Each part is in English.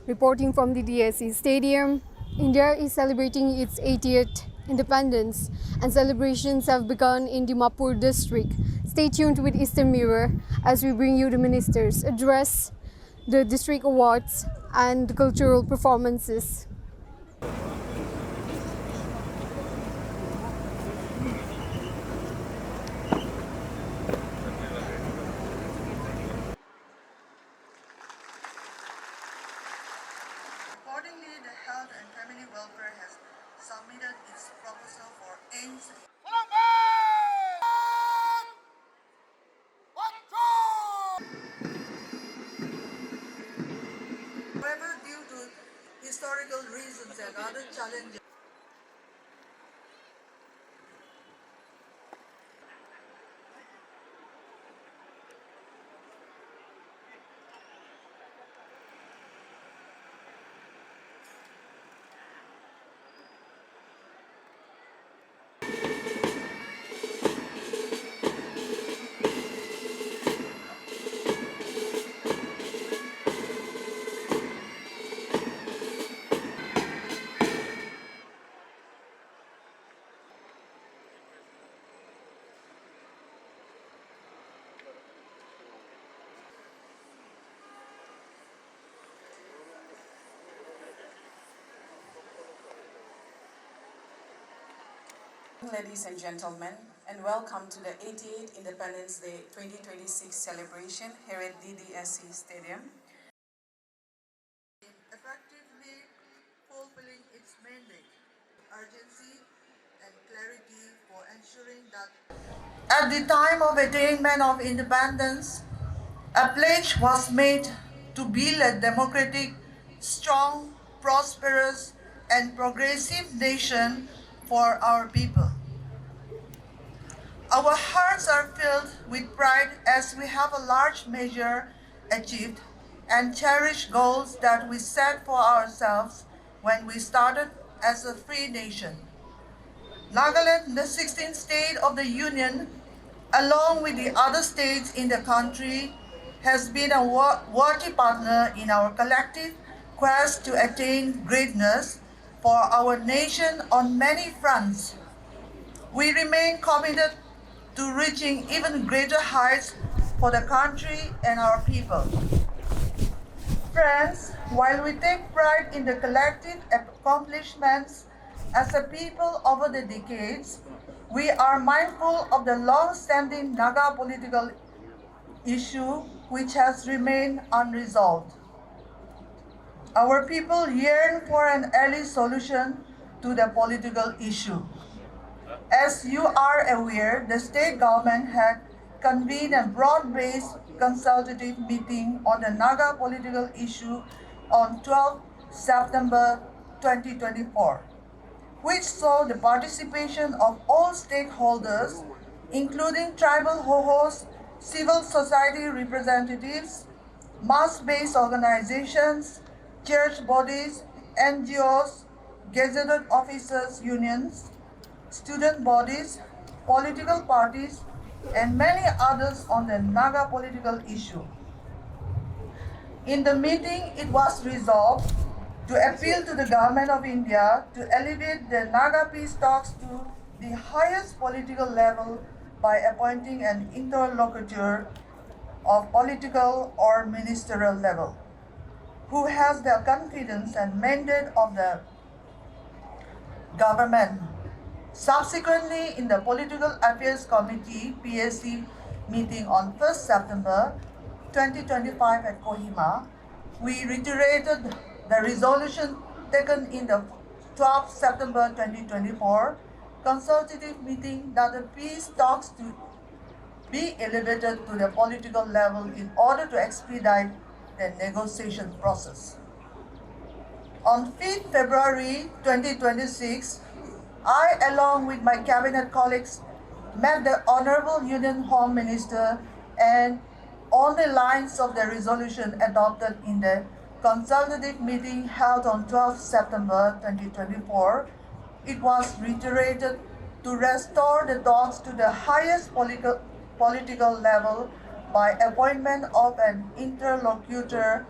Reporting from the DDSC Stadium, India is celebrating its 80th independence and celebrations have begun in Dimapur district. Stay tuned with Eastern Mirror as we bring you the minister's address, the district awards and the cultural performances. Accordingly, the Health and Family Welfare has submitted its proposal for aims. However, due to historical reasons and other challenges, Ladies and gentlemen, and welcome to the 88th Independence Day 2026 celebration here at DDSC Stadium. effectively fulfilling its mandate, urgency and clarity for ensuring that at the time of attainment of independence, a pledge was made to build a democratic, strong, prosperous, and progressive nation for our people. Our hearts are filled with pride as we have a large measure achieved and cherished goals that we set for ourselves when we started as a free nation. Nagaland, the 16th state of the Union, along with the other states in the country, has been a worthy partner in our collective quest to attain greatness for our nation on many fronts. We remain committed to reaching even greater heights for the country and our people. Friends, while we take pride in the collective accomplishments as a people over the decades, we are mindful of the long-standing Naga political issue which has remained unresolved. Our people yearn for an early solution to the political issue. As you are aware, the state government had convened a broad-based consultative meeting on the Naga political issue on 12 September 2024, which saw the participation of all stakeholders, including tribal hohos, civil society representatives, mass-based organizations, church bodies, NGOs, gazetted officers' unions, student bodies, political parties, and many others on the Naga political issue. In the meeting, it was resolved to appeal to the Government of India to elevate the Naga peace talks to the highest political level by appointing an interlocutor of political or ministerial level, who has the confidence and mandate of the government. Subsequently, in the Political Affairs Committee PAC meeting on 1st September 2025 at Kohima, we reiterated the resolution taken in the 12th September 2024 consultative meeting that the peace talks to be elevated to the political level in order to expedite the negotiation process. On 5th February 2026, I, along with my cabinet colleagues, met the Honorable Union Home Minister, and on the lines of the resolution adopted in the consultative meeting held on 12 September 2024, it was reiterated to restore the talks to the highest political level by appointment of an interlocutor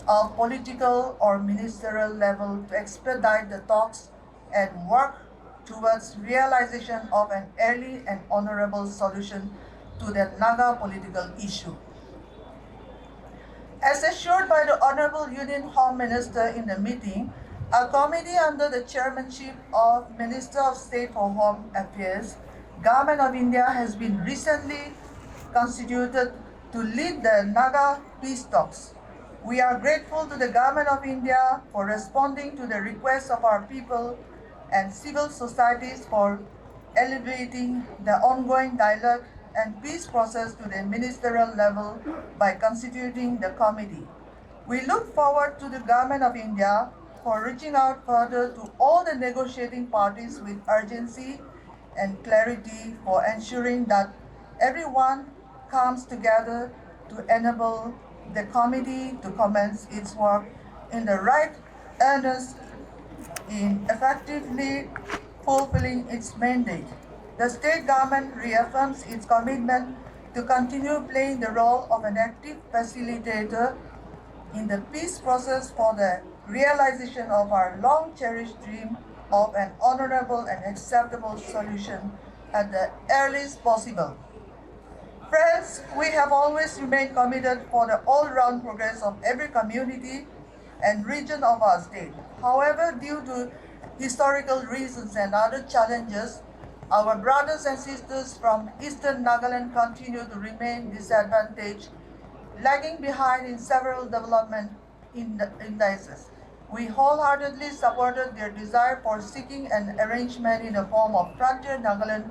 of political or ministerial level to expedite the talks and work towards realization of an early and honorable solution to the Naga political issue. As assured by the Honorable Union Home Minister in the meeting, a committee under the chairmanship of Minister of State for Home Affairs, Government of India has been recently constituted to lead the Naga peace talks. We are grateful to the Government of India for responding to the requests of our people and civil societies for elevating the ongoing dialogue and peace process to the ministerial level by constituting the committee. We look forward to the Government of India for reaching out further to all the negotiating parties with urgency and clarity for ensuring that everyone comes together to enable the committee to commence its work in the right earnest in effectively fulfilling its mandate. The state government reaffirms its commitment to continue playing the role of an active facilitator in the peace process for the realization of our long-cherished dream of an honorable and acceptable solution at the earliest possible. Friends, we have always remained committed for the all-round progress of every community and region of our state. However, due to historical reasons and other challenges, our brothers and sisters from Eastern Nagaland continue to remain disadvantaged, lagging behind in several development indices. We wholeheartedly supported their desire for seeking an arrangement in the form of Frontier Nagaland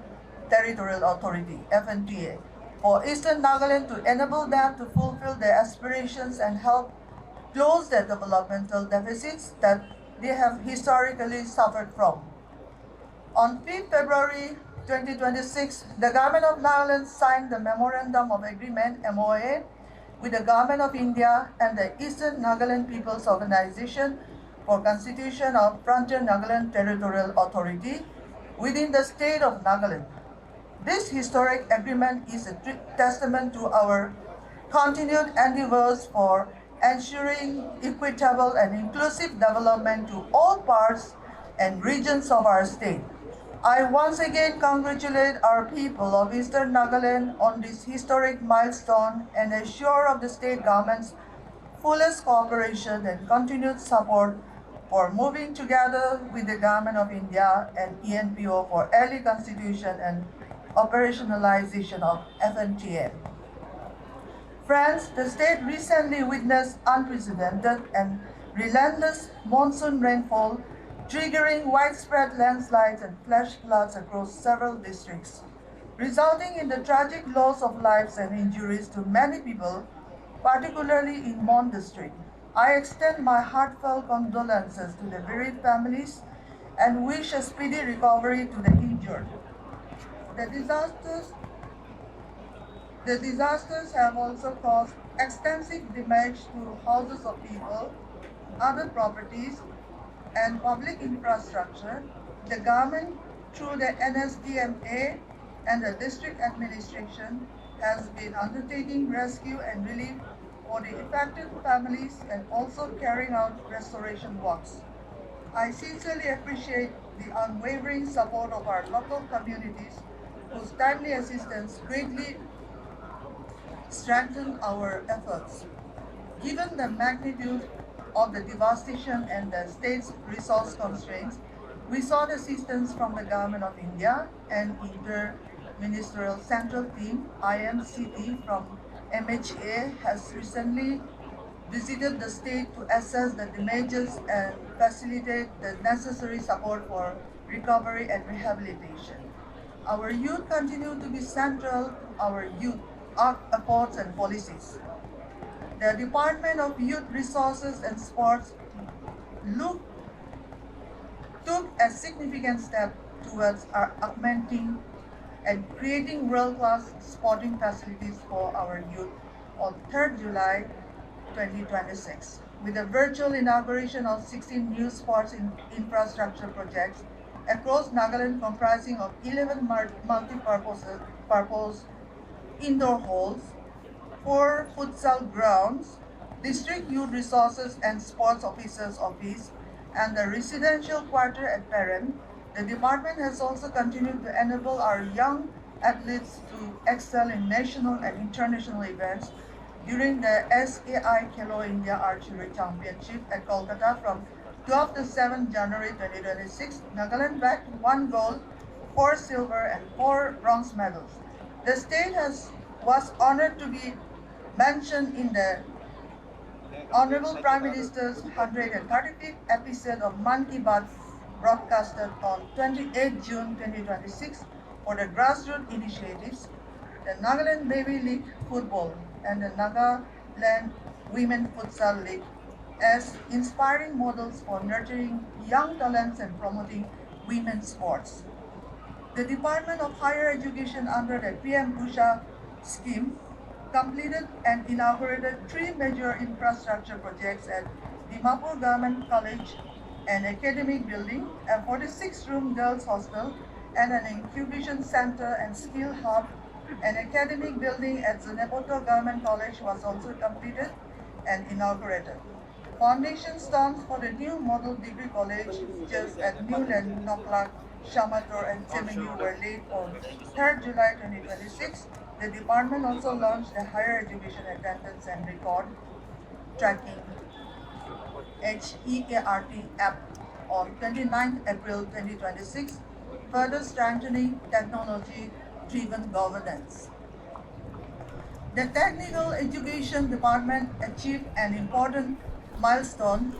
Territorial Authority, FNTA, for Eastern Nagaland to enable them to fulfill their aspirations and help close the developmental deficits that they have historically suffered from. On 5th February 2026, the Government of Nagaland signed the Memorandum of Agreement MOA with the Government of India and the Eastern Nagaland People's Organization for constitution of Frontier Nagaland Territorial Authority within the state of Nagaland. This historic agreement is a testament to our continued endeavors for ensuring equitable and inclusive development to all parts and regions of our state. I once again congratulate our people of Eastern Nagaland on this historic milestone and assure of the state government's fullest cooperation and continued support for moving together with the Government of India and ENPO for early constitution and operationalization of FNTA. Friends, the state recently witnessed unprecedented and relentless monsoon rainfall, triggering widespread landslides and flash floods across several districts, resulting in the tragic loss of lives and injuries to many people, particularly in Mon district. I extend my heartfelt condolences to the bereaved families and wish a speedy recovery to the injured. The disasters have also caused extensive damage to houses of people, other properties, and public infrastructure. The government, through the NSDMA and the district administration, has been undertaking rescue and relief for the affected families and also carrying out restoration works. I sincerely appreciate the unwavering support of our local communities whose timely assistance greatly strengthened our efforts. Given the magnitude of the devastation and the state's resource constraints, we sought assistance from the Government of India and Inter-Ministerial Central Team, IMCT, from MHA has recently visited the state to assess the damages and facilitate the necessary support for recovery and rehabilitation. Our youth continue to be central to our youth efforts and policies. The Department of Youth Resources and Sports took a significant step towards augmenting and creating world-class sporting facilities for our youth on 3rd July 2026, with the virtual inauguration of 16 new sports infrastructure projects across Nagaland comprising of 11 multi-purpose indoor halls, 4 futsal grounds, District Youth Resources and Sports Officers Office, and the residential quarter at Peren. The department has also continued to enable our young athletes to excel in national and international events during the SAI Khelo India Archery Championship at Kolkata from 12 to 7 January 2026. Nagaland bagged 1 gold, 4 silver, and 4 bronze medals. The state was honored to be mentioned in the Honorable Prime Minister's 135th episode of Man Ki Baat, broadcasted on 28 June 2026 for the grassroots initiatives, the Nagaland Baby League Football and the Nagaland Women Futsal League as inspiring models for nurturing young talents and promoting women's sports. The Department of Higher Education under the PM Usha scheme completed and inaugurated 3 major infrastructure projects at Dimapur Government College, an academic building, a 46-room girls' hostel, and an incubation center and skill hub. An academic building at Zenepoto Government College was also completed and inaugurated. Foundation stones for the new model degree colleges at Newland, Noklak, Shamator, and Temenu were laid on 3rd July 2026. The department also launched the Higher Education Attendance and Record Tracking HEART app on 29th April 2026, further strengthening technology-driven governance. The Technical Education Department achieved an important milestone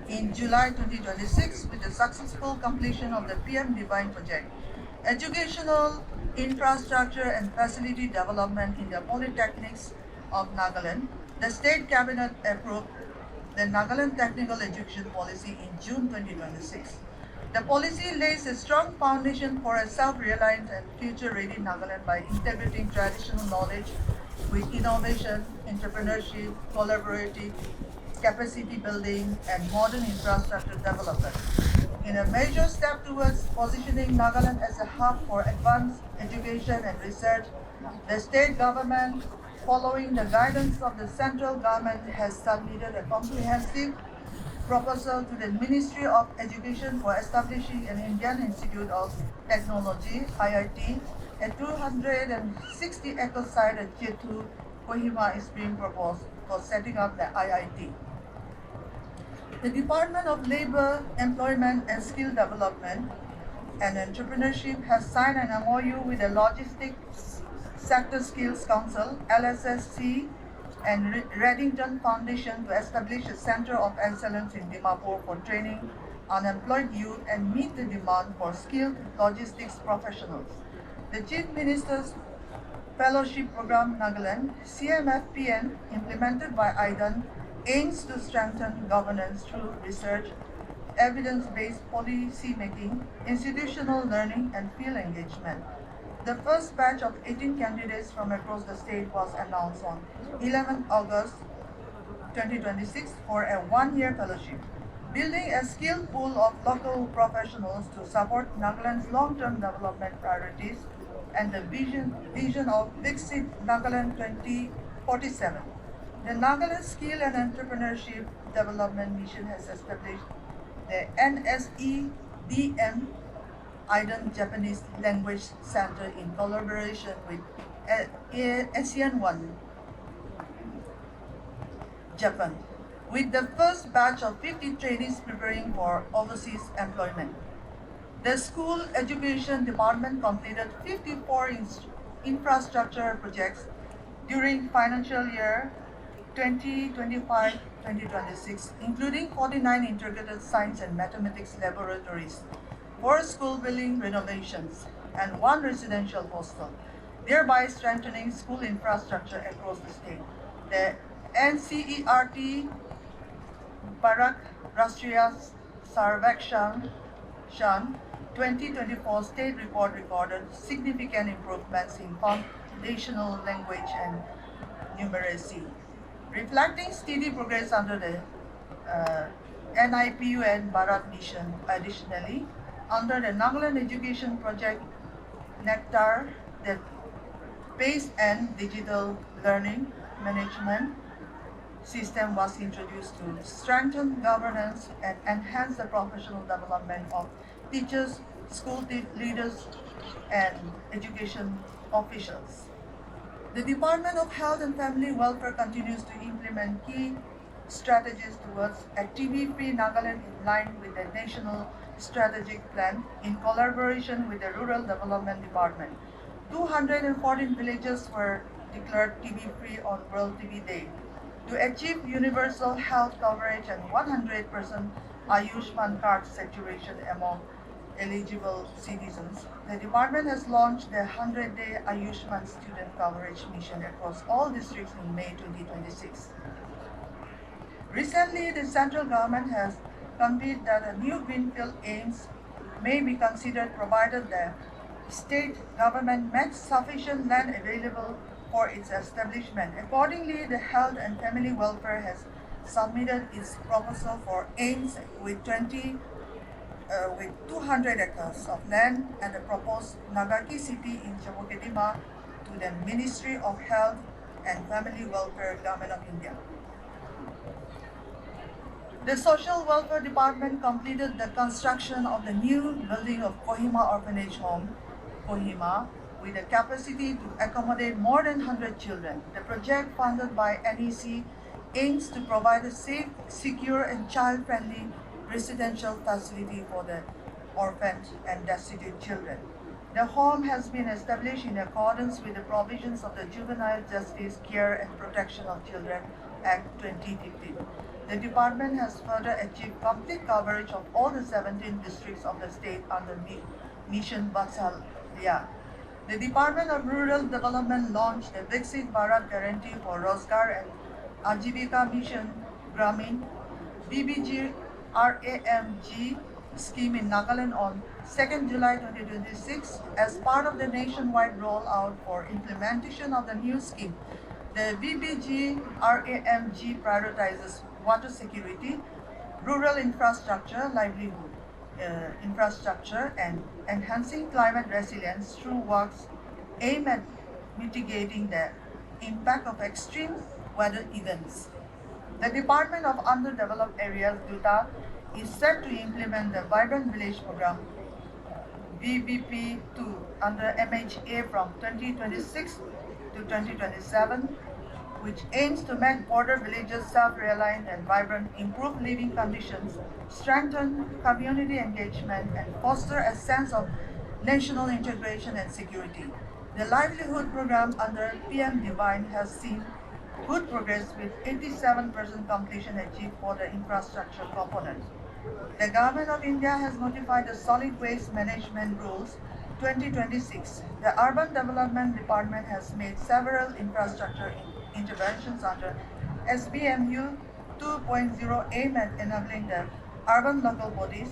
in July 2026 with the successful completion of the PM Divine project. Educational infrastructure and facility development in the polytechnics of Nagaland. The State Cabinet approved the Nagaland Technical Education Policy in June 2026. The policy lays a strong foundation for a self-reliant and future-ready Nagaland by integrating traditional knowledge with innovation, entrepreneurship, collaborative capacity building, and modern infrastructure development. In a major step towards positioning Nagaland as a hub for advanced education and research, the state government, following the guidance of the central government, has submitted a comprehensive proposal to the Ministry of Education for establishing an Indian Institute of Technology (IIT). A 260-acre site at Jetu, Kohima is being proposed for setting up the IIT. The Department of Labor, Employment and Skill Development and Entrepreneurship has signed an MOU with the Logistics Sector Skills Council (LSSC) and Reddington Foundation to establish a Center of Excellence in Dimapur for training unemployed youth and meet the demand for skilled logistics professionals. The Chief Minister's Fellowship Program Nagaland, CMFPN, implemented by IDAN, aims to strengthen governance through research, evidence-based policy making, institutional learning, and field engagement. The first batch of 18 candidates from across the state was announced on 11 August 2026 for a one-year fellowship, building a skilled pool of local professionals to support Nagaland's long-term development priorities and the vision of Viksit Nagaland 2047. The Nagaland Skill and Entrepreneurship Development Mission has established the NSEDM IDAN Japanese Language Center in collaboration with ASEAN One Japan, with the first batch of 50 trainees preparing for overseas employment. The School Education Department completed 54 infrastructure projects during financial year 2025-2026, including 49 integrated science and mathematics laboratories, 4 school building renovations, and 1 residential hostel, thereby strengthening school infrastructure across the state. The NCERT Barak Rashtriya Sarvekshan 2024 state report recorded significant improvements in foundational language and numeracy, reflecting steady progress under the NIPU and Bharat Mission. Additionally, under the Nagaland Education Project Nectar, the PACE and digital learning, management system was introduced to strengthen governance and enhance the professional development of teachers, school leaders, and education officials. The Department of Health and Family Welfare continues to implement key strategies towards a TB-free Nagaland in line with the National Strategic Plan in collaboration with the Rural Development Department. 214 villages were declared TB-free on World TB Day. To achieve universal health coverage and 100% Ayushman card saturation among eligible citizens, the department has launched the 100-day Ayushman student coverage mission across all districts in May 2026. Recently, the central government has convened that a new greenfield aims may be considered provided the state government makes sufficient land available for its establishment. Accordingly, the Health and Family Welfare has submitted its proposal for aims with 200 acres of land and the proposed Nagaki city in Chamukadima to the Ministry of Health and Family Welfare, Government of India. The Social Welfare Department completed the construction of the new building of Kohima Orphanage Home, Kohima, with a capacity to accommodate more than 100 children. The project, funded by NEC, aims to provide a safe, secure, and child-friendly residential facility for the orphaned and destitute children. The home has been established in accordance with the provisions of the Juvenile Justice, Care and Protection of Children Act 2015. The department has further achieved complete coverage of all the 17 districts of the state under Mission Vatsalya. The Department of Rural Development launched the Viksit Bharat Guarantee for Rozgar and Ajivika Mission Gramin BBG RAMG scheme in Nagaland on 2nd July 2026 as part of the nationwide rollout for implementation of the new scheme. The VBG RAMG prioritizes water security, rural infrastructure, livelihood infrastructure, and enhancing climate resilience through works aimed at mitigating the impact of extreme weather events. The Department of Underdeveloped Areas (DUTA) is set to implement the Vibrant Village Program VVP2 under MHA from 2026 to 2027, which aims to make border villages self-reliant and vibrant, improve living conditions, strengthen community engagement, and foster a sense of national integration and security. The livelihood program under PM Divine has seen good progress with 87% completion achieved for the infrastructure component. The Government of India has notified the Solid Waste Management Rules 2026. The Urban Development Department has made several infrastructure interventions under SBMU 2.0 aimed at enabling the urban local bodies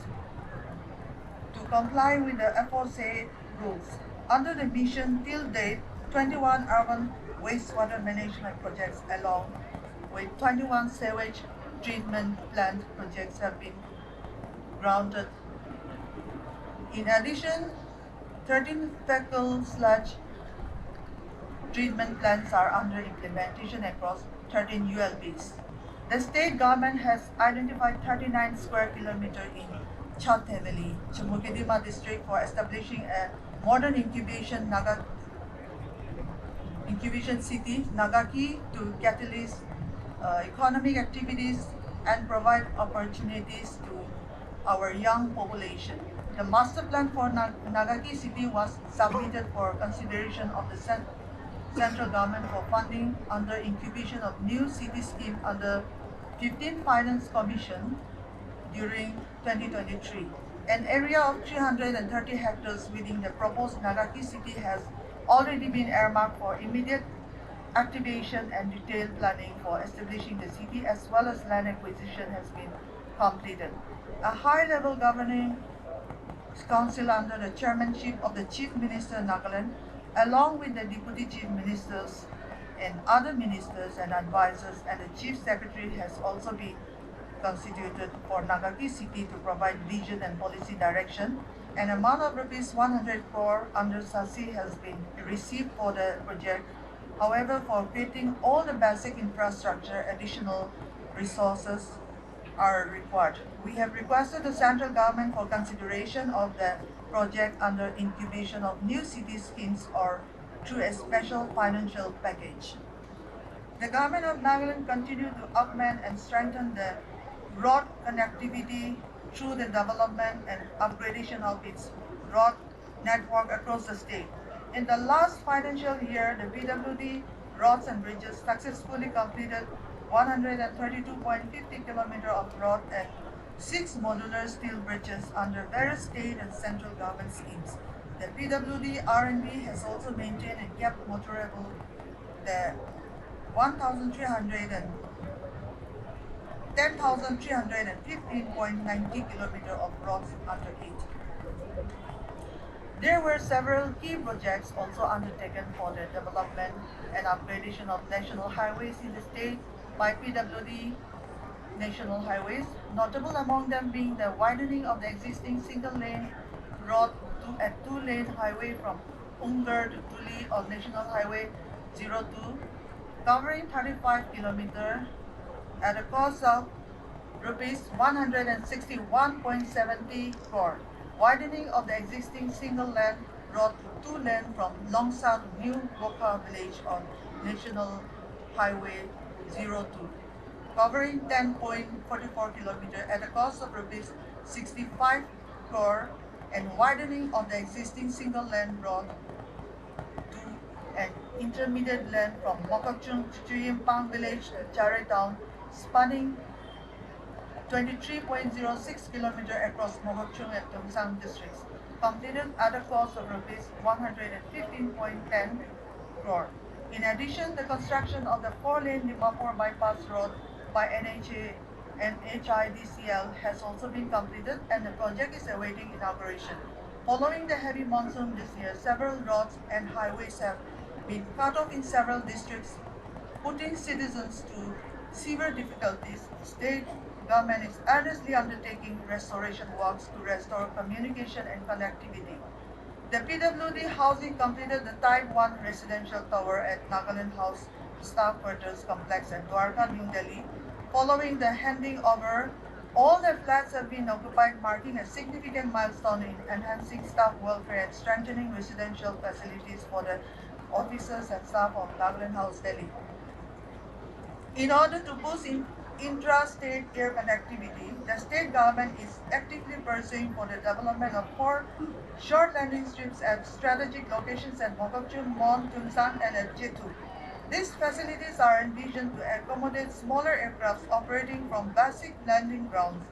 to comply with the aforesaid rules. Under the mission, till date, 21 urban wastewater management projects along with 21 sewage treatment plant projects have been grounded. In addition, 13 fecal sludge treatment plants are under implementation across 13 ULBs. The state government has identified 39 square kilometers in Chatheveli, Chamukadima district for establishing a modern incubation city, Nagaki, to catalyze economic activities and provide opportunities to our young population. The master plan for Nagaki city was submitted for consideration of the central government for funding under incubation of new city scheme under 15th Finance Commission during 2023. An area of 330 hectares within the proposed Nagaki city has already been earmarked for immediate activation, and detailed planning for establishing the city as well as land acquisition has been completed. A high-level governing council under the chairmanship of the Chief Minister Nagaland, along with the Deputy Chief Ministers and other ministers and advisors, and the Chief Secretary has also been constituted for Nagaki city to provide vision and policy direction. An amount of rupees 100 crore under SASI has been received for the project However, for creating all the basic infrastructure, additional resources are required. We have requested the central government for consideration of the project under incubation of new city schemes or through a special financial package. The government of Nagaland continued to augment and strengthen the road connectivity through the development and upgradation of its road network across the state. In the last financial year, the PWD Roads and Bridges successfully completed 132.50 km of road and 6 modular steel bridges under various state and central government schemes. The PWD R&B has also maintained and kept motorable the 10,315.90 km of roads under it. There were several key projects also undertaken for the development and upgradation of national highways in the state by PWD national highways, notable among them being the widening of the existing single-lane road to a two-lane highway from Ungar to Tuli on National Highway 02, covering 35 kilometers at a cost of rupees 161.70 crore, widening of the existing single-lane road to two-lane from Longsa to New Boka village on National Highway 02, covering 10.44 kilometers at a cost of rupees 65 crore, and widening of the existing single-lane road to an intermediate lane from Mokokchung to Chimpang village to Chare town, spanning 23.06 km across Mokokchung and Tungsang districts, completed at a cost of rupees 115.10 crore. In addition, the construction of the 4-lane Dimapur bypass road by NHA and HIDCL has also been completed, and the project is awaiting inauguration. Following the heavy monsoon this year, several roads and highways have been cut off in several districts, putting citizens to severe difficulties. The state government is earnestly undertaking restoration works to restore communication and connectivity. The PWD Housing completed the Type 1 residential tower at Nagaland House Staff Quarters Complex at Dwarka, New Delhi. Following the handing over, all the flats have been occupied, marking a significant milestone in enhancing staff welfare and strengthening residential facilities for the officers and staff of Nagaland House, Delhi. In order to boost intra-state air connectivity, the state government is actively pursuing for the development of 4 short landing strips at strategic locations at Mokokchung, Mon, Tunsang, and at Jetu. These facilities are envisioned to accommodate smaller aircrafts operating from basic landing grounds.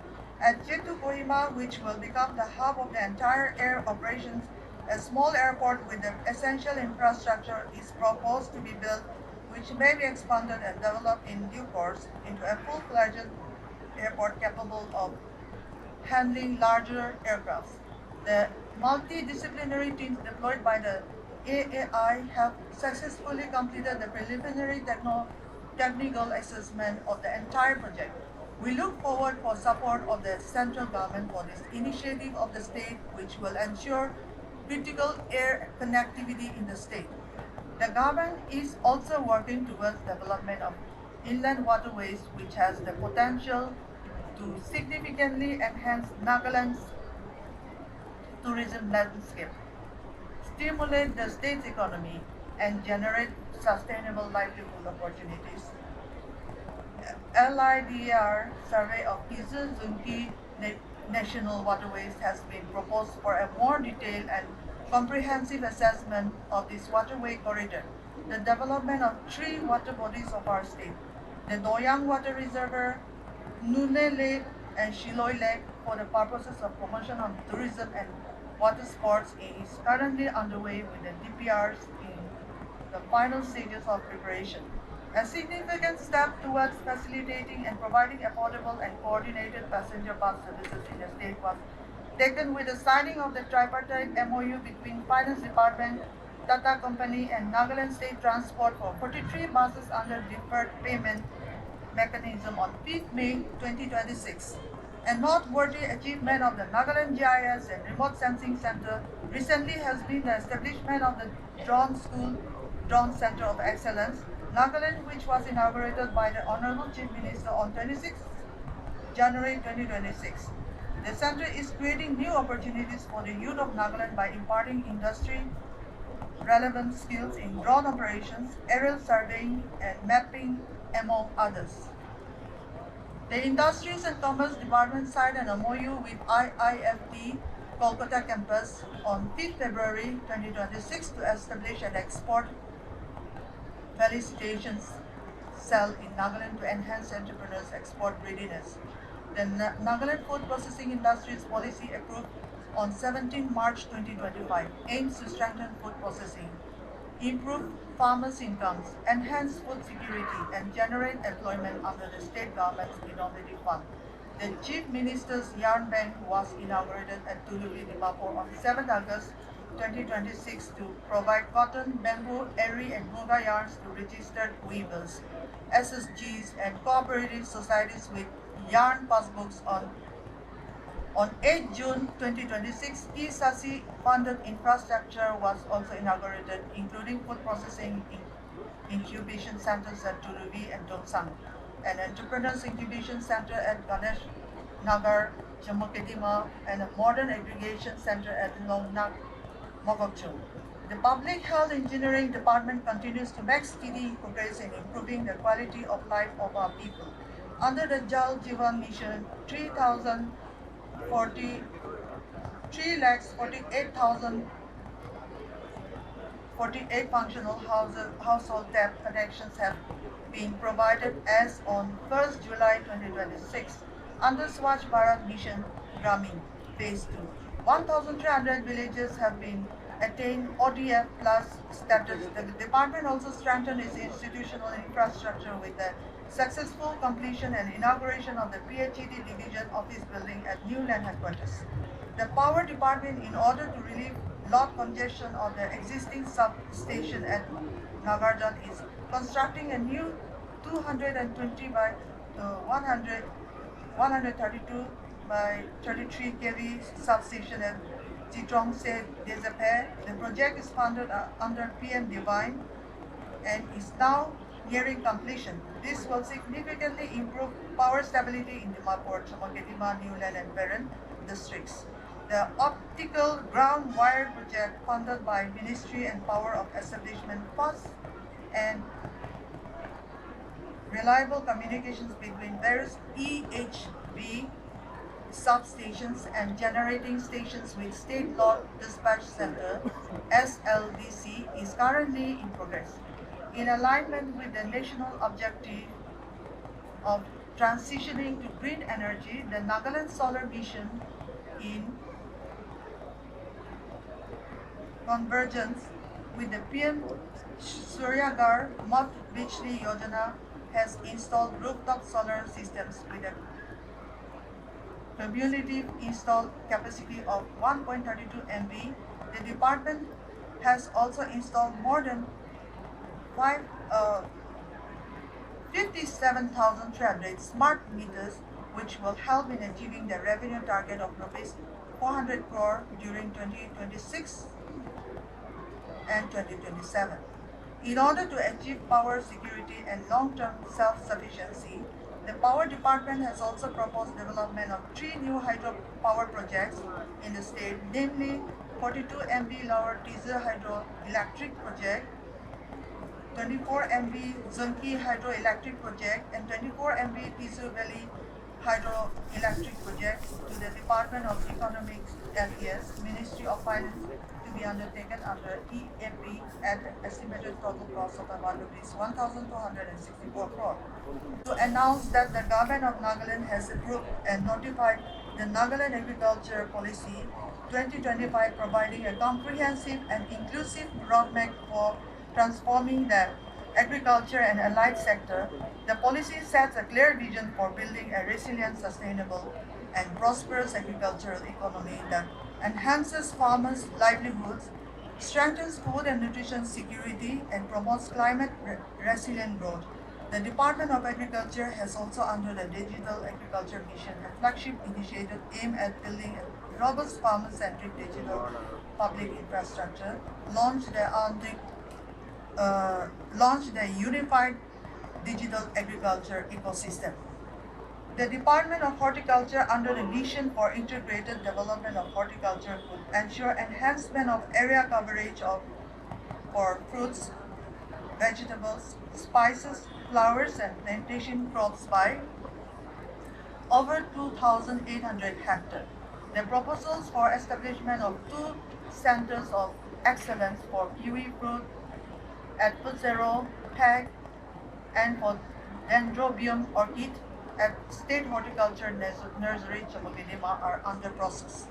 At Jetu Kohima, which will become the hub of the entire air operations, a small airport with the essential infrastructure is proposed to be built, which may be expanded and developed in due course into a full-fledged airport capable of handling larger aircrafts. The multidisciplinary teams deployed by the AAI have successfully completed the preliminary technical assessment of the entire project. We look forward for support of the central government for this initiative of the state, which will ensure critical air connectivity in the state. The government is also working towards development of inland waterways, which has the potential to significantly enhance Nagaland's tourism landscape, stimulate the state's economy, and generate sustainable livelihood opportunities. LIDR survey of Kruse Zunki national waterways has been proposed for a more detailed and comprehensive assessment of this waterway corridor. The development of 3 water bodies of our state, the Doyang Water Reservoir, Nune Lake, and Shiloi Lake, for the purposes of promotion of tourism and water sports, is currently underway with the DPRs in the final stages of preparation. A significant step towards facilitating and providing affordable and coordinated passenger bus services in the state was taken with the signing of the tripartite MOU between Finance Department, Tata Company, and Nagaland State Transport for 43 buses under deferred payment mechanism on 5th May 2026. A noteworthy achievement of the Nagaland GIS and Remote Sensing Center recently has been the establishment of the Drone School Drone Center of Excellence, Nagaland, which was inaugurated by the Honorable Chief Minister on 26 January 2026. The center is creating new opportunities for the youth of Nagaland by imparting industry relevant skills in drone operations, aerial surveying, and mapping, among others. The Industries and Commerce Department signed an MOU with IIFT Kolkata campus on 5th February 2026 to establish an export felicitations cell in Nagaland to enhance entrepreneurs' export readiness. The Nagaland Food Processing Industries Policy approved on 17 March 2025 aims to strengthen food processing, improve farmers' incomes, enhance food security, and generate employment under the state government's innovative fund. The Chief Minister's Yarn Bank was inaugurated at Tuluvi, Dimapur on 7 August 2026 to provide cotton, bamboo, eri, and muga yarns to registered weavers, SSGs, and cooperative societies with yarn passbooks on 8 June 2026, e-Sasi funded infrastructure was also inaugurated, including food processing incubation centers at Tuluvi and Dongsang, an entrepreneurs incubation center at Ganesh Nagar, Jammu Kedima, and a modern aggregation center at Longnak, Mokokchung. The Public Health Engineering Department continues to make steady progress in improving the quality of life of our people. Under the Jal Jeevan Mission, 3,48,048 functional household tap connections have been provided as on 1st July 2026 under Swachh Bharat Mission Gramin Phase 2. 1,300 villages have been attained ODF plus status. The department also strengthened its institutional infrastructure with the successful completion and inauguration of the PHED Division Office Building at New Land Headquarters. The Power Department, in order to relieve lot congestion of the existing substation at Nagarjan, is constructing a new 220 by 132 by 33 kV substation at Chitrong Se Desape. The project is funded under PM Divine and is now nearing completion. This will significantly improve power stability in Dimapur, Jammu Kedima, Newland, and Peran districts. The optical ground wire project funded by Ministry and Power of Establishment fast and reliable communications between various EHV substations and generating stations with State Load Dispatch Center SLDC is currently in progress. In alignment with the national objective of transitioning to green energy, the Nagaland Solar Mission, in convergence with the PM Suryagar Mat Bijli Yojana, has installed rooftop solar systems with a cumulative installed capacity of 1.32 MV. The department has also installed more than 57,300 smart meters, which will help in achieving the revenue target of rupees 400 crore during 2026 and 2027. In order to achieve power security and long-term self-sufficiency, the Power Department has also proposed development of 3 new hydropower projects in the state, namely 42 MV Lower Teaser Hydroelectric Project, 24 MV Zunki Hydroelectric Project, and 24 MV Tisu Valley Hydroelectric Project to the Department of Economics, LES, Ministry of Finance, to be undertaken under EAP at an estimated total cost of about rupees 1,264 crore. To announce that the Government of Nagaland has approved and notified the Nagaland Agriculture Policy 2025, providing a comprehensive and inclusive roadmap for transforming the agriculture and allied sector. The policy sets a clear vision for building a resilient, sustainable, and prosperous agricultural economy that enhances farmers' livelihoods, strengthens food and nutrition security, and promotes climate resilient growth. The Department of Agriculture has also, under the Digital Agriculture Mission, a flagship initiative aimed at building a robust farmer-centric digital public infrastructure, launched the launched the Unified Digital Agriculture Ecosystem. The Department of Horticulture, under the Mission for Integrated Development of Horticulture, would ensure enhancement of area coverage for fruits, vegetables, spices, flowers, and plantation crops by over 2,800 hectares. The proposals for establishment of two centers of excellence for kiwi fruit at Putzero, Peg, and for Dendrobium orchid at State Horticulture Nursery, Chamogedema are under process.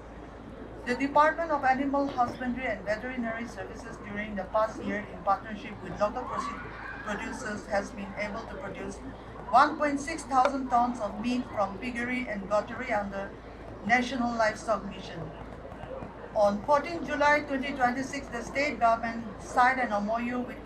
The Department of Animal Husbandry and Veterinary Services during the past year, in partnership with local producers, has been able to produce 1.6 thousand tons of meat from piggery and guttery under National Livestock Mission. On 14 July 2026, the state government signed an MOU with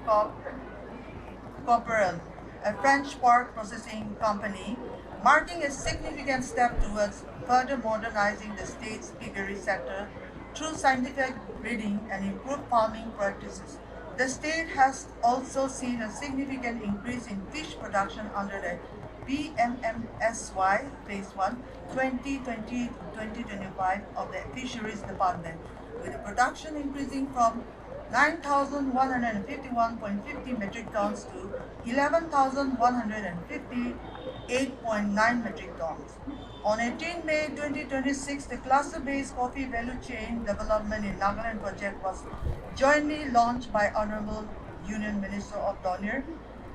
Copperel, a French pork processing company, marking a significant step towards further modernizing the state's piggery sector through scientific breeding and improved farming practices. The state has also seen a significant increase in fish production under the PMMSY Phase 1 2020-2025 of the Fisheries Department, with the production increasing from 9,151.50 metric tons to 11,158.9 metric tons. On 18 May 2026, the cluster-based coffee value chain development in Nagaland project was jointly launched by Honorable Union Minister of Donir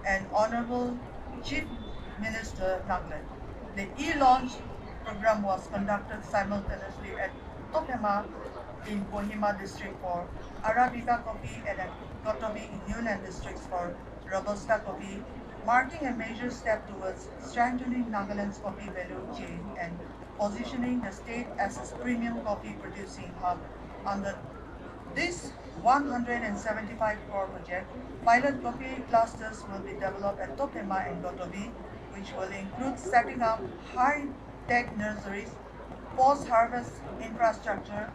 and Honorable Chief Minister Nagaland. The e-launch program was conducted simultaneously at Topema in Kohima district for Arabica coffee and at Kotobi in Yunnan districts for Robusta coffee, marking a major step towards strengthening Nagaland's coffee value chain and positioning the state as a premium coffee producing hub. Under this 175 crore project, pilot coffee clusters will be developed at Topema and Kotobi, which will include setting up high-tech nurseries, post-harvest infrastructure,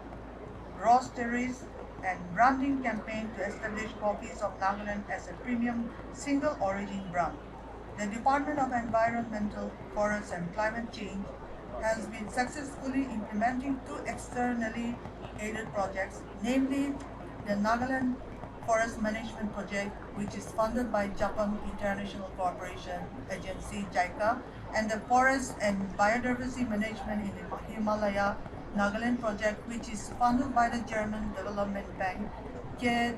roasteries, and branding campaign to establish coffees of Nagaland as a premium single origin brand. The Department of Environmental, Forests and Climate Change has been successfully implementing two externally aided projects, namely the Nagaland Forest Management Project, which is funded by Japan International Cooperation Agency JICA, and the Forest and Biodiversity Management in the Himalaya Nagaland Project, which is funded by the German Development Bank KIW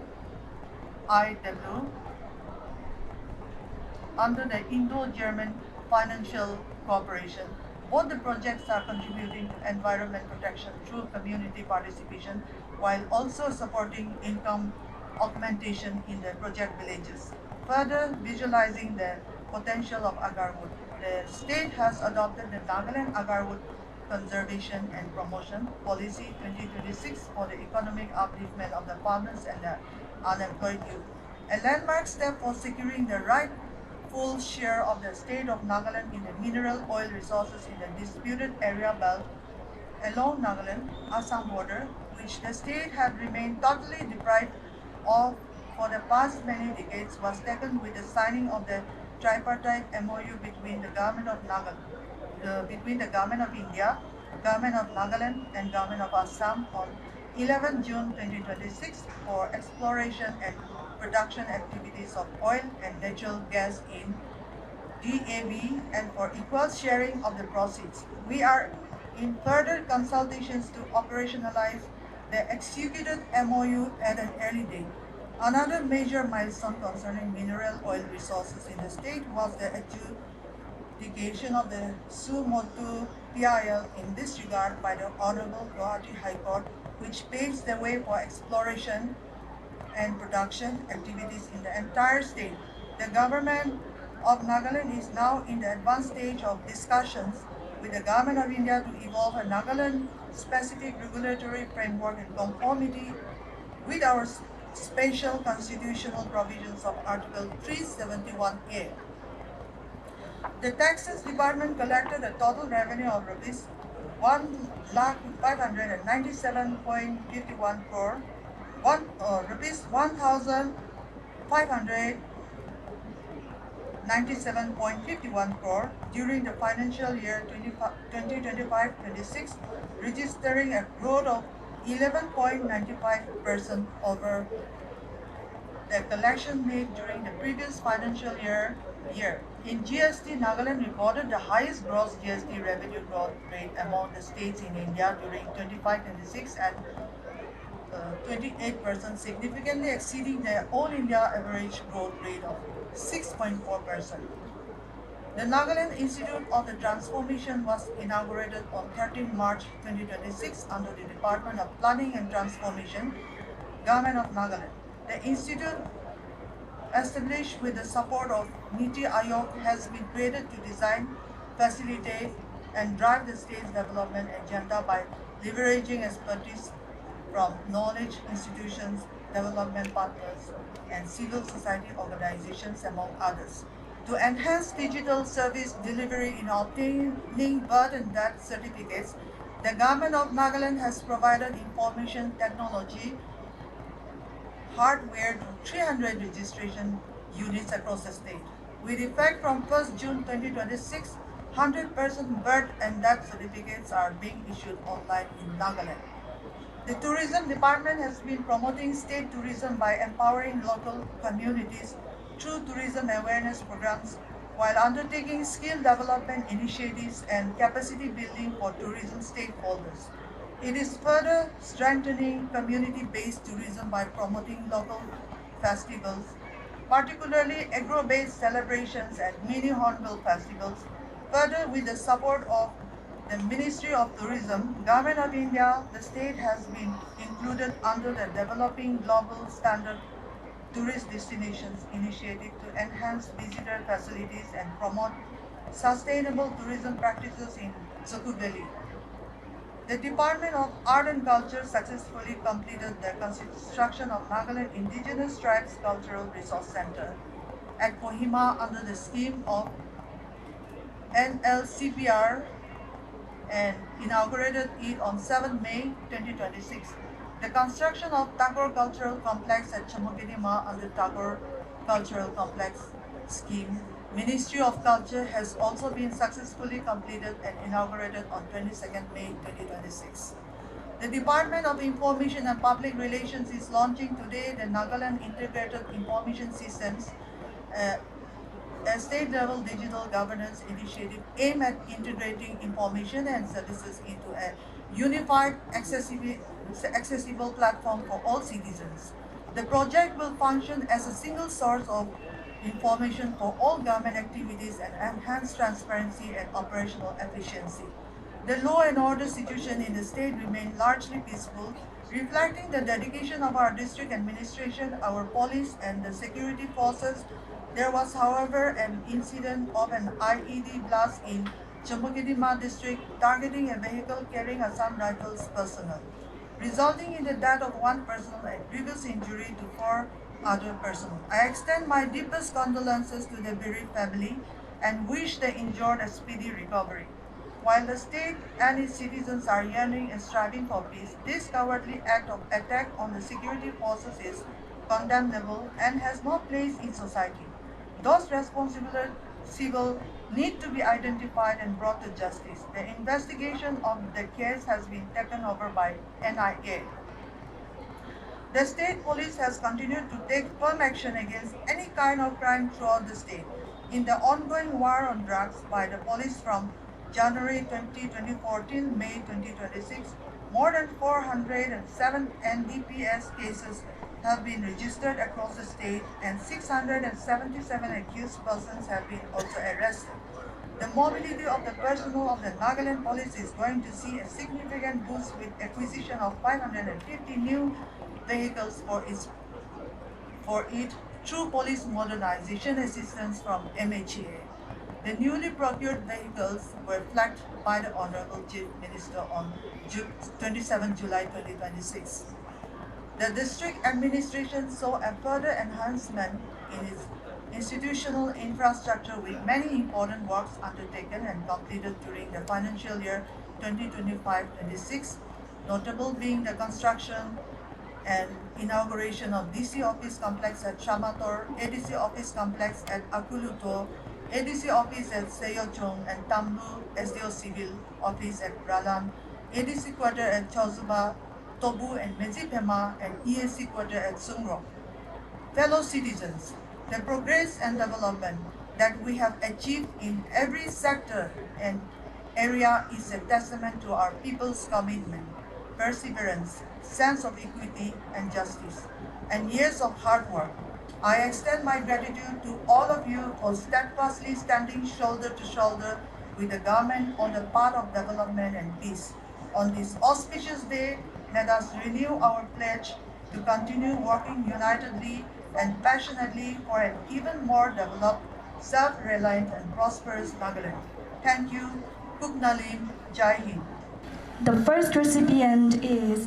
under the Indo-German Financial Cooperation. Both the projects are contributing to environment protection through community participation while also supporting income augmentation in the project villages. Further visualizing the potential of agarwood, the state has adopted the Nagaland Agarwood Conservation and Promotion Policy 2026 for the economic upliftment of the farmers and the unemployed youth, a landmark step for securing the rightful share of the state of Nagaland in the mineral oil resources in the disputed area belt along Nagaland-Assam border, which the state had remained totally deprived of for the past many decades, was taken with the signing of the tripartite MOU between the Government of India, Government of Nagaland, and Government of Assam on 11 June 2026 for exploration and production activities of oil and natural gas in DAB and for equal sharing of the proceeds. We are in further consultations to operationalize the executed MOU at an early date. Another major milestone concerning mineral oil resources in the state was the adjudication of the Su Motu PIL in this regard by the Honorable Guwahati High Court, which paves the way for exploration and production activities in the entire state. The government of Nagaland is now in the advanced stage of discussions with the Government of India to evolve a Nagaland-specific regulatory framework in conformity with our special constitutional provisions of Article 371A. The Taxes Department collected a total revenue of rupees 1,597.51 crore, rupees 1,000 597.51 crore during the financial year 2025-26, registering a growth of 11.95% over the collection made during the previous financial year. In GST, Nagaland recorded the highest gross GST revenue growth rate among the states in India during 25-26 at 28%, significantly exceeding the all India average growth rate of 6.4%. The Nagaland Institute of the Transformation was inaugurated on 13 March 2026 under the Department of Planning and Transformation, Government of Nagaland. The institute, established with the support of Niti Aayog, has been created to design, facilitate, and drive the state's development agenda by leveraging expertise from knowledge institutions, development partners, and civil society organizations, among others. To enhance digital service delivery in obtaining birth and death certificates, the Government of Nagaland has provided information technology hardware to 300 registration units across the state. With effect from 1st June 2026, 100% birth and death certificates are being issued online in Nagaland. The Tourism Department has been promoting state tourism by empowering local communities through tourism awareness programs while undertaking skill development initiatives and capacity building for tourism stakeholders. It is further strengthening community-based tourism by promoting local festivals, particularly agro-based celebrations and mini hornbill festivals. Further, with the support of the Ministry of Tourism, Government of India, the state has been included under the Developing Global Standard Tourist Destinations Initiative to enhance visitor facilities and promote sustainable tourism practices in Zuku Valley. The Department of Art and Culture successfully completed the construction of Nagaland Indigenous Tribes Cultural Resource Center at Kohima under the scheme of NLCPR and inaugurated it on 7 May 2026. The construction of Tagore Cultural Complex at Chamukidima under Tagore Cultural Complex scheme, Ministry of Culture, has also been successfully completed and inaugurated on 22nd May 2026. The Department of Information and Public Relations is launching today the Nagaland Integrated Information Systems, a state-level digital governance initiative aimed at integrating information and services into a unified, accessible platform for all citizens. The project will function as a single source of information for all government activities and enhance transparency and operational efficiency. The law and order situation in the state remained largely peaceful, reflecting the dedication of our district administration, our police, and the security forces. There was, however, an incident of an IED blast in Chamukidima district targeting a vehicle carrying Assam Rifles personnel, resulting in the death of one person and grievous injury to four other personnel. I extend my deepest condolences to the bereaved family and wish the injured a speedy recovery. While the state and its citizens are yearning and striving for peace, this cowardly act of attack on the security forces is condemnable and has no place in society. Those responsible civil need to be identified and brought to justice. The investigation of the case has been taken over by NIA. The state police has continued to take firm action against any kind of crime throughout the state. In the ongoing war on drugs by the police from January 2024 till May 2026, more than 407 NDPS cases have been registered across the state and 677 accused persons have been also arrested. The mobility of the personnel of the Nagaland Police is going to see a significant boost with acquisition of 550 new vehicles for it through police modernization assistance from MHA. The newly procured vehicles were flagged by the Honorable Chief Minister on 27 July 2026. The district administration saw a further enhancement in its institutional infrastructure with many important works undertaken and completed during the financial year 2025-26, notable being the construction and inauguration of DC office complex at Shamator, ADC office complex at Akuluto, ADC office at Seyochong, and Tamlu SDO civil office at Bralam, ADC quarter at Chozuba, Tobu and Mezipema, and EAC quarter at Sungro. Fellow citizens, the progress and development that we have achieved in every sector and area is a testament to our people's commitment, perseverance, sense of equity and justice, and years of hard work. I extend my gratitude to all of you for steadfastly standing shoulder to shoulder with the government on the path of development and peace. On this auspicious day, let us renew our pledge to continue working unitedly and passionately for an even more developed, self-reliant and prosperous Nagaland. Thank you. Kuknalim, Jai Hind. The first recipient is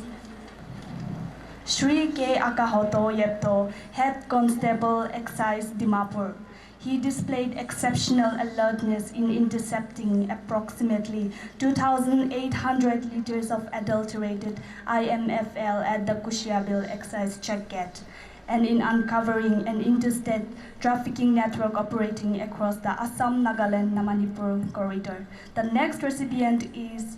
Shri K. Akahoto Yepto, Head Constable, Excise, Dimapur. He displayed exceptional alertness in intercepting approximately 2,800 liters of adulterated IMFL at the Kushiabil Excise Check Gate, and in uncovering an interstate trafficking network operating across the Assam-Nagaland-Manipur corridor. The next recipient is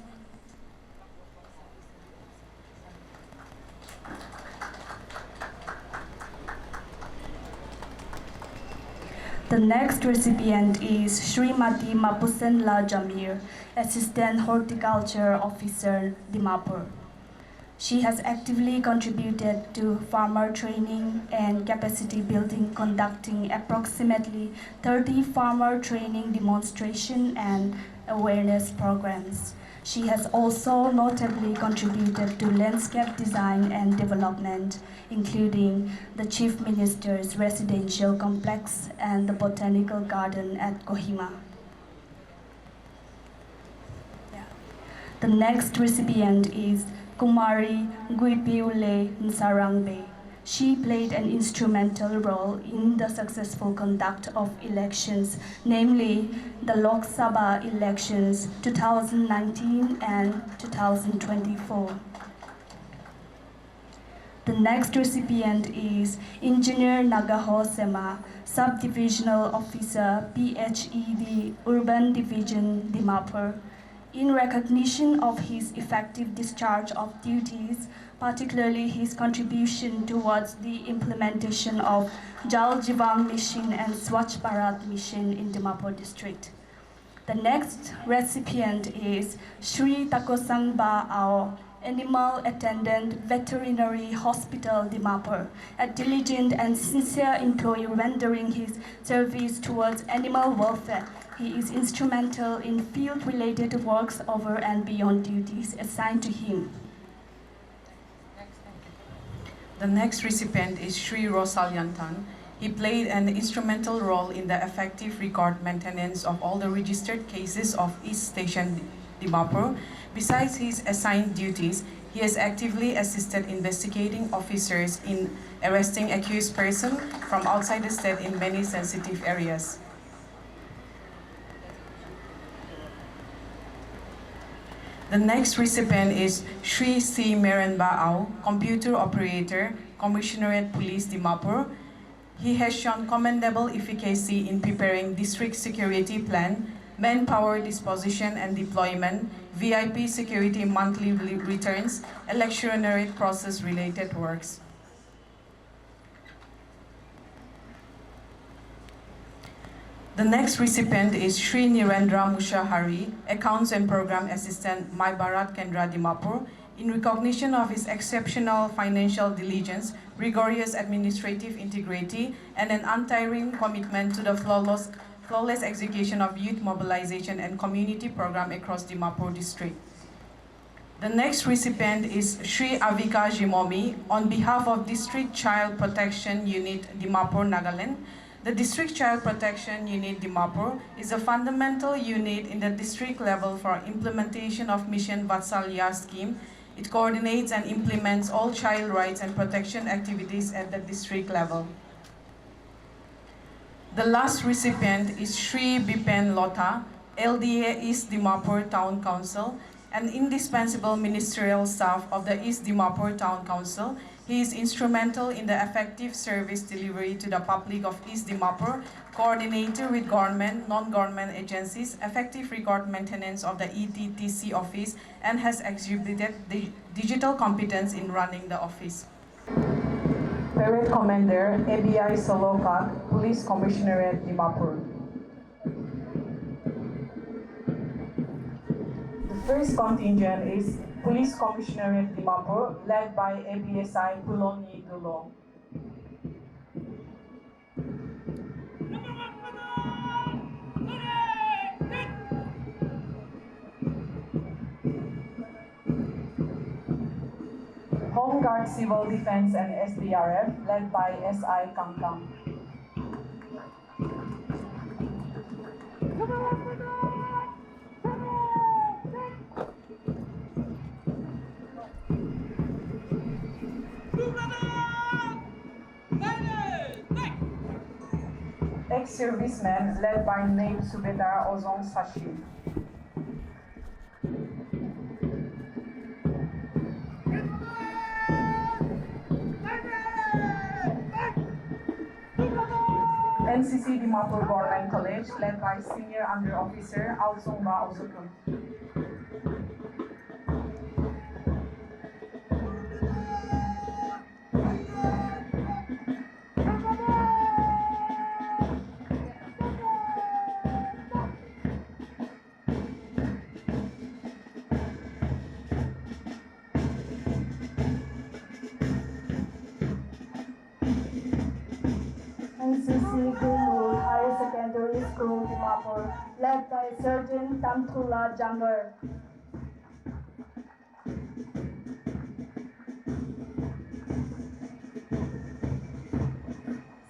Srimati Mapusenla Jamir, Assistant Horticulture Officer, Dimapur. She has actively contributed to farmer training and capacity building, conducting approximately 30 farmer training demonstration and awareness programs. She has also notably contributed to landscape design and development, including the Chief Minister's residential complex and the botanical garden at Kohima. The next recipient is Kumari Guipiule Nsarangbe. She played an instrumental role in the successful conduct of elections, namely the Lok Sabha elections 2019 and 2024. The next recipient is Engineer Nagaho Sema, Subdivisional Officer, PHED, Urban Division, Dimapur. In recognition of his effective discharge of duties, particularly his contribution towards the implementation of Jal Jeevan Mission and Swachh Bharat Mission in Dimapur district. The next recipient is Shri Takosang Ba Ao, Animal Attendant, Veterinary Hospital, Dimapur, a diligent and sincere employee rendering his service towards animal welfare. He is instrumental in field-related works over and beyond duties assigned to him. The next recipient is Shri Rosalyantan. He played an instrumental role in the effective record maintenance of all the registered cases of East Station Dimapur. Besides his assigned duties, he has actively assisted investigating officers in arresting accused persons from outside the state in many sensitive areas. The next recipient is Shri C. Merenba Ao, Computer Operator, Commissionerate Police Dimapur. He has shown commendable efficacy in preparing district security plan, manpower disposition and deployment, VIP security monthly returns, electioneering process-related works. The next recipient is Shri Nirendra Mushahari, Accounts and Program Assistant, My Bharat Kendra Dimapur, in recognition of his exceptional financial diligence, rigorous administrative integrity, and an untiring commitment to the flawless execution of youth mobilization and community program across Dimapur district. The next recipient is Shri Avika Jimomi, on behalf of District Child Protection Unit Dimapur, Nagaland. The District Child Protection Unit Dimapur is a fundamental unit in the district level for implementation of Mission Vatsalya scheme. It coordinates and implements all child rights and protection activities at the district level. The last recipient is Shri Bipen Lota, LDA East Dimapur Town Council, an indispensable ministerial staff of the East Dimapur Town Council. He is instrumental in the effective service delivery to the public of East Dimapur, coordinator with government, non-government agencies, effective record maintenance of the ETTC office, and has exhibited the digital competence in running the office. Parade Commander, ABI Salhoutuonuo, Police Commissionerate Dimapur. The first contingent is Police Commissionerate Dimapur, led by ABSI Puloni Dulong. Home Guard Civil Defense and SDRF, led by SI Kangkang. Ex-servicemen, led by Naib Subedar Ozong Sashi. NCC Dimapur Government College, led by Senior Under Officer Alsongba Ozukun. NCC Greenwood Higher Secondary School, Dimapur, led by Sergeant Tamtula Jangar.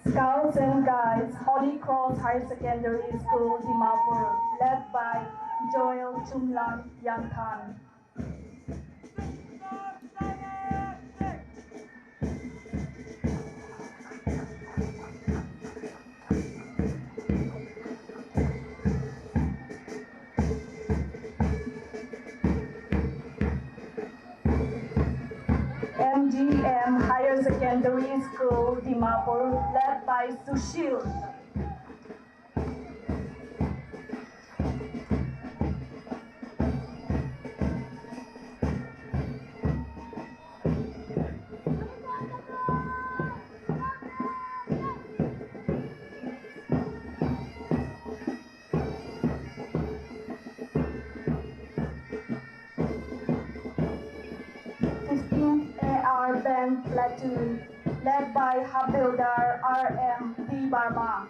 Scouts and Guides, Holy Cross Higher Secondary School, Dimapur, led by Joel Chumlan Yangkan. MGM Higher Secondary School, Dimapur, led by Sushil. AR Band Platoon, led by Habildar R.M. D. Barma.